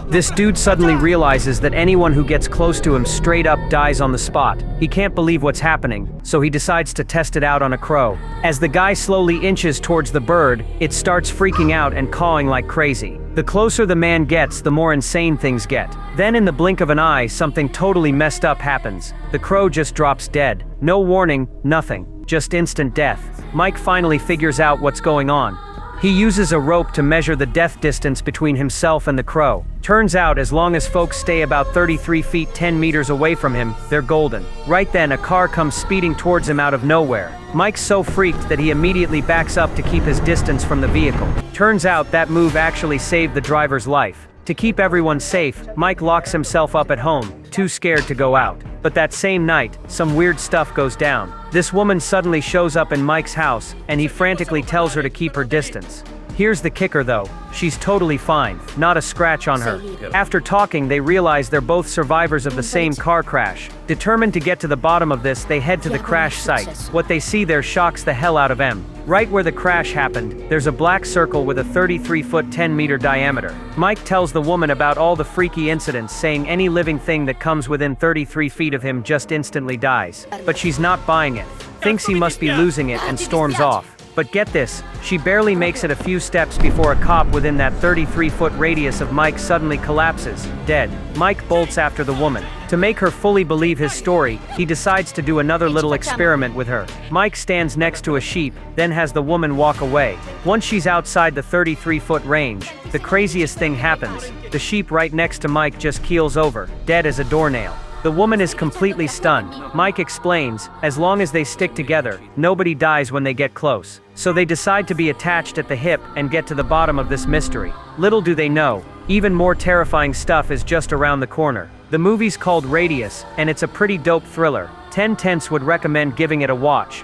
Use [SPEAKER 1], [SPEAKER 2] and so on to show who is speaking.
[SPEAKER 1] This dude suddenly realizes that anyone who gets close to him straight up dies on the spot. He can't believe what's happening, so he decides to test it out on a crow. As the guy slowly inches towards the bird, it starts freaking out and cawing like crazy. The closer the man gets, the more insane things get. Then in the blink of an eye, something totally messed up happens. The crow just drops dead. No warning, nothing. Just instant death. Mike finally figures out what's going on. He uses a rope to measure the death distance between himself and the crow. Turns out, as long as folks stay about 33 feet 10 meters away from him, they're golden. Right then, a car comes speeding towards him out of nowhere. Mike's so freaked that he immediately backs up to keep his distance from the vehicle. Turns out that move actually saved the driver's life. To keep everyone safe, Mike locks himself up at home, too scared to go out. But that same night, some weird stuff goes down. This woman suddenly shows up in Mike's house, and he frantically tells her to keep her distance. Here's the kicker though, she's totally fine, not a scratch on her. After talking, they realize they're both survivors of the same car crash. Determined to get to the bottom of this, they head to the crash site. What they see there shocks the hell out of them. Right where the crash happened, there's a black circle with a 33-foot 10-meter diameter. Mike tells the woman about all the freaky incidents, saying any living thing that comes within 33 feet of him just instantly dies. But she's not buying it, thinks he must be losing it, and storms off. But get this, she barely makes it a few steps before a cop within that 33-foot radius of Mike suddenly collapses, dead. Mike bolts after the woman. To make her fully believe his story, he decides to do another little experiment with her. Mike stands next to a sheep, then has the woman walk away. Once she's outside the 33-foot range, the craziest thing happens. The sheep right next to Mike just keels over, dead as a doornail. The woman is completely stunned. Mike explains, as long as they stick together, nobody dies when they get close. So they decide to be attached at the hip and get to the bottom of this mystery. Little do they know, even more terrifying stuff is just around the corner. The movie's called Radius, and it's a pretty dope thriller. 10 Tenths would recommend giving it a watch.